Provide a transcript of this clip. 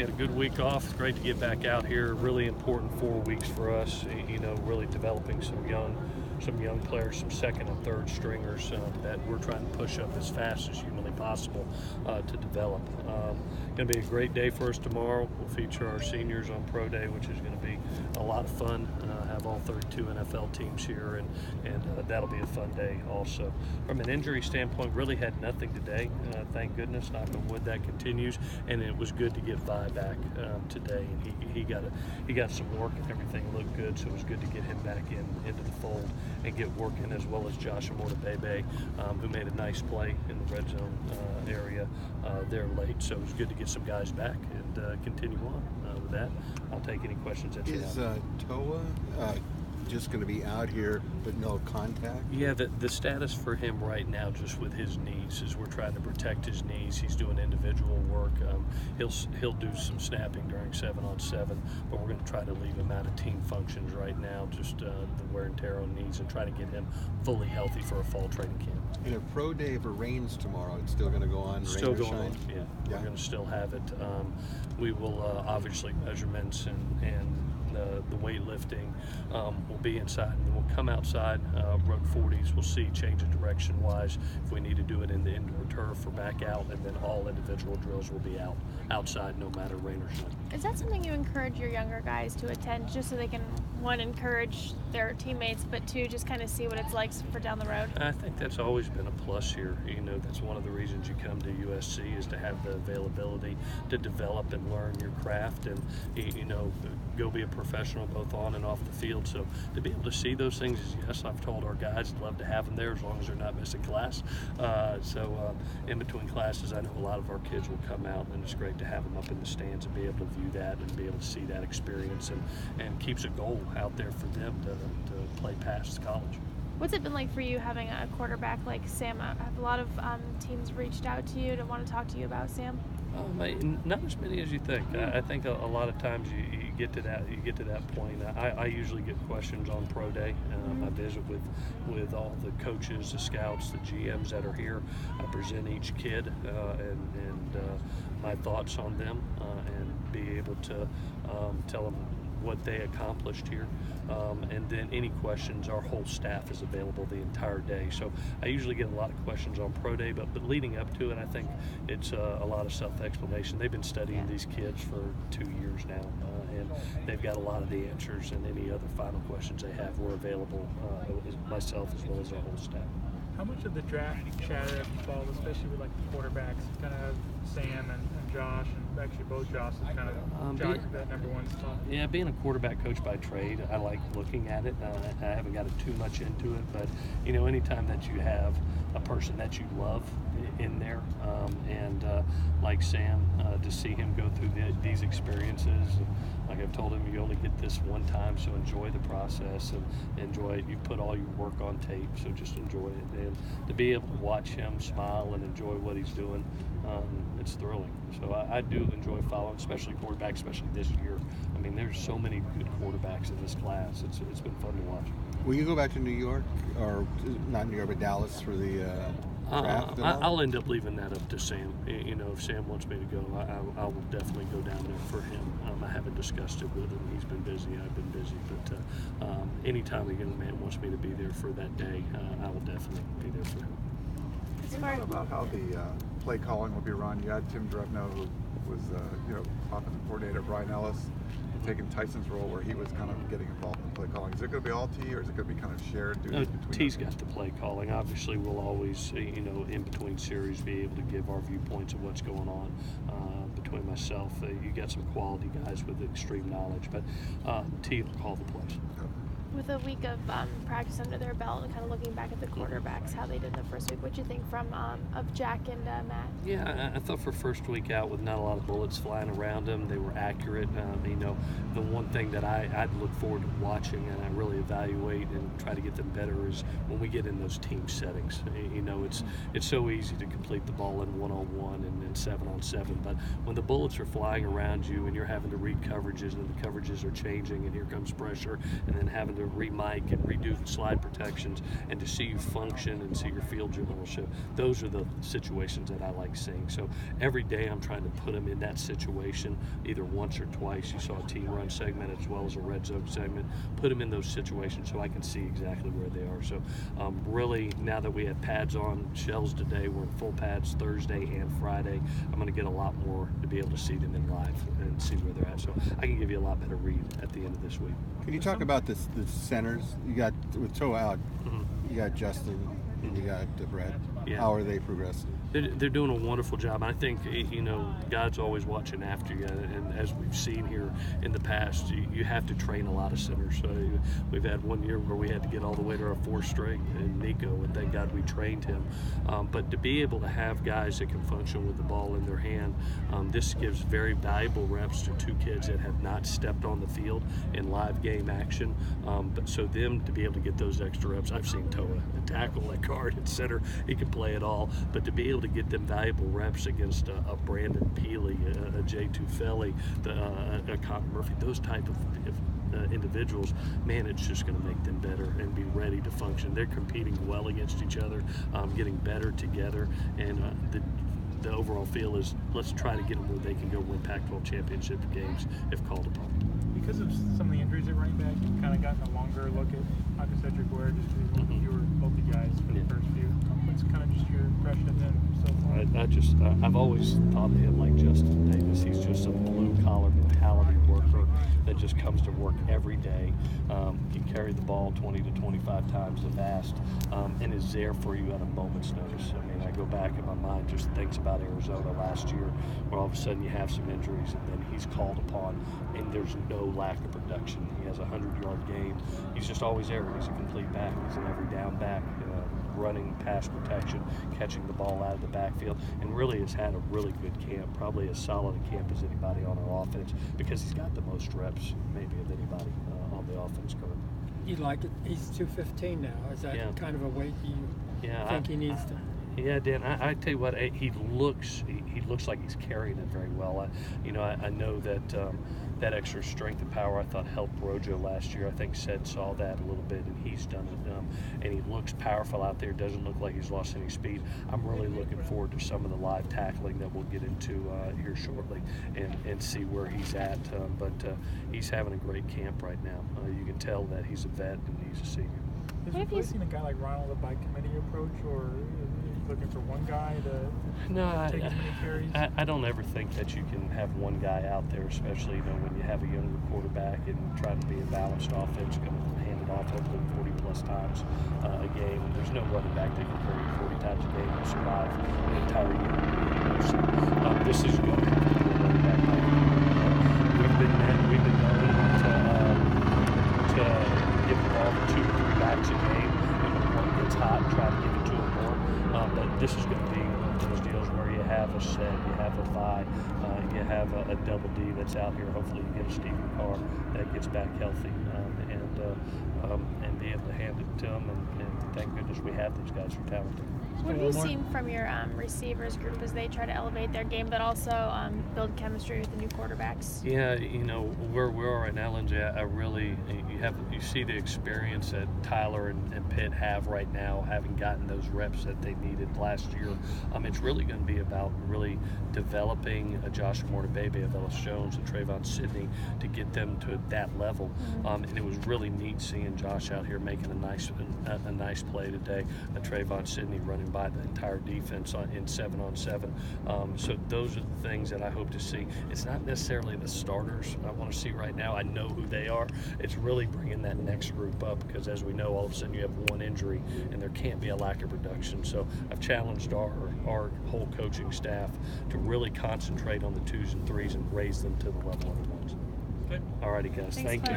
had a good week off. It's great to get back out here. Really important 4 weeks for us. Really developing some young players, some second and third stringers that we're trying to push up as fast as humanly possible to develop. Going to be a great day for us tomorrow. We'll feature our seniors on Pro Day, which is going to be a lot of fun. Have all 32 NFL teams here, and that'll be a fun day also. From an injury standpoint, really had nothing today. Thank goodness, knock on wood, that continues. And it was good to get Vi back today, and he got some work and everything looked good. So it was good to get him back into the fold and get working, as well as Josh Bebe, who made a nice play in the red zone area there late. So it was good to get some guys back and continue on with that. I'll take any questions that you have. Is Toa just going to be out here but no contact? Yeah, the status for him right now, just with his knees, is we're trying to protect his knees. He's doing individual work. He'll do some snapping during 7-on-7, but we're going to try to leave him out of team functions right now, just the wear and tear on knees, and try to get him fully healthy for a fall training camp. In a pro day, if it rains tomorrow, it's still going to go on? Still rain or going shine? on, yeah. We're going to still have it. We will obviously measurements and the weightlifting will be inside, and then we'll come outside, run 40s. We'll see change of direction wise if we need to do it in the indoor turf or back out, and then all individual drills will be outside no matter rain or shine. Is that something you encourage your younger guys to attend, just so they can, one, encourage their teammates, but two, just kind of see what it's like for down the road? I think that's always been a plus here. That's one of the reasons you come to USC, is to have the availability to develop and learn your craft, and go be a professional both on and off the field. So to be able to see those things is yes. I've told our guys I'd love to have them there as long as they're not missing class. In between classes, I know a lot of our kids will come out, and it's great to have them up in the stands and be able to view that and be able to see that experience, and keeps a goal out there for them to play past college. What's it been like for you having a quarterback like Sam? Have a lot of teams reached out to you to want to talk to you about Sam? Not as many as you think. I think a lot of times you get to that point. I usually get questions on Pro Day. I visit with all the coaches, the scouts, the GMs that are here. I present each kid and my thoughts on them, and be able to tell them what they accomplished here, and then any questions, our whole staff is available the entire day. So I usually get a lot of questions on Pro Day, but leading up to it, I think it's a lot of self-explanation. They've been studying these kids for 2 years now, and they've got a lot of the answers, and any other final questions they have, we're available, myself as well as our whole staff. How much of the draft chatter have you followed, especially with like the quarterbacks? Kind of Sam and Josh, and actually both Joshes kind of jockey for that #1 spot. Yeah, being a quarterback coach by trade, I like looking at it. I haven't got too much into it, but anytime that you have a person that you love in there, and like Sam, to see him go through these experiences, like I've told him, you only get this one time, so enjoy the process and enjoy it. You put all your work on tape, so just enjoy it. And to be able to watch him smile and enjoy what he's doing, it's thrilling. So I do enjoy following, especially quarterbacks, especially this year. I mean, there's so many good quarterbacks in this class. It's been fun to watch. Will you go back to New York, or not New York, but Dallas for the draft? I'll end up leaving that up to Sam. If Sam wants me to go, I will definitely go down there for him. I haven't discussed it with him. He's been busy. I've been busy. But anytime a young man wants me to be there for that day, I will definitely be there for him. What about how the play calling will be run? You had Tim Drevno, who was offensive coordinator, Brian Ellis, taking Tyson's role where he was kind of getting involved in play calling. Is it going to be all T, or is it going to be kind of shared duties between T's got the play calling. Obviously, we'll always, in between series, be able to give our viewpoints of what's going on between myself. You got some quality guys with extreme knowledge, but T will call the plays. With a week of practice under their belt and kind of looking back at the quarterbacks, how they did in the first week, what'd you think of Jack and Matt? Yeah, I thought for first week out, with not a lot of bullets flying around them, they were accurate. The one thing that I'd look forward to watching, and I really evaluate and try to get them better, is when we get in those team settings. It's so easy to complete the ball in 1-on-1 and then 7-on-7, but when the bullets are flying around you and you're having to read coverages and the coverages are changing and here comes pressure, and then having to to re-mic and redo the slide protections, and to see you function and see your field generalship. Those are the situations that I like seeing. So every day I'm trying to put them in that situation, either once or twice. You saw a team run segment as well as a red zone segment. Put them in those situations so I can see exactly where they are. So really, now that we have pads on shells today, we're in full pads Thursday and Friday. I'm going to get a lot more to be able to see them in live and see where they're at. So I can give you a lot better read at the end of this week. Can you talk about the centers? You got, with Toe out, you got Justin and you got Brett. Yeah. How are they progressing? They're doing a wonderful job. I think, you know, God's always watching after you, and as we've seen here in the past, you have to train a lot of centers. So we've had one year where we had to get all the way to our fourth string and Nico, and thank God we trained him. But to be able to have guys that can function with the ball in their hand, this gives very valuable reps to two kids that have not stepped on the field in live game action. But so them to be able to get those extra reps, I've seen Toa tackle at guard, at center, he can play it all, but to be able to get them valuable reps against a Brandon Peely, a Jay Tufeli, a Cotton Murphy, those type of individuals, man, it's just going to make them better and be ready to function. They're competing well against each other, getting better together, and the overall feel is let's try to get them where they can go win Pac-12 championship games if called upon. Because of some of the injuries at running back, you've kind of gotten a longer look at Michael Cedric Ware, just because you were both the guys for the first few. What's kind of just your impression of him so far? I've always thought of him like Justin Davis. He's just a blue-collar mentality worker that just comes to work every day. He carried the ball 20 to 25 times the fast, and is there for you at a moment's notice. I mean, I go back in my mind, just thinks about Arizona last year, where all of a sudden you have some injuries, and then he's called upon, and there's no lack of production. He has a 100-yard game. He's just always there. He's a complete back. He's an every down back. Running, pass protection, catching the ball out of the backfield, and really has had a really good camp, probably as solid a camp as anybody on our offense, because he's got the most reps maybe of anybody on the offense currently. You like it? He's 215 now. Is that kind of a weight you think he needs to? Yeah, Dan, I tell you what, he looks like he's carrying it very well. I know that that extra strength and power I thought helped Rojo last year. I think Sed saw that a little bit, and he's done it. And he looks powerful out there. Doesn't look like he's lost any speed. I'm really looking forward to some of the live tackling that we'll get into here shortly, and see where he's at. But he's having a great camp right now. You can tell that he's a vet and he's a senior. Is replacing a guy like Ronald a by committee approach, or looking for one guy to take as many carries? I don't ever think that you can have one guy out there, especially when you have a younger quarterback and trying to be a balanced offense, going to hand it off hopefully 40+ times a game. There's no running back that can carry 40 times a game and survive an entire year. So this is going to have to be a running back. We've been known to give the ball to 2 or 3 backs a game, and when one gets hot, try to give it to him more. But this is going to be one of those deals where you have a set, you have a Vi, you have a double D that's out here. Hopefully you get a Stephen Carr that gets back healthy, and be able to hand it to them. And thank goodness we have those guys who are talented. What have you seen from your receivers group as they try to elevate their game, but also build chemistry with the new quarterbacks? Yeah, where we are right now, Lindsay, I really, you see the experience that Tyler and Pitt have right now, having gotten those reps that they needed last year. It's really going to be about really developing a Joshua Mortabebe, a Velus Jones, a Trayvon Sidney to get them to that level. And it was really neat seeing Josh out here making a nice play today. A Trayvon Sidney running by the entire defense in 7-on-7. So those are the things that I hope to see. It's not necessarily the starters I want to see right now. I know who they are. It's really bringing that next group up, because as we know, all of a sudden you have one injury and there can't be a lack of production. So I've challenged our whole coaching staff to really concentrate on the 2s and 3s and raise them to the level of the 1s. Okay. All righty, guys. Thank you.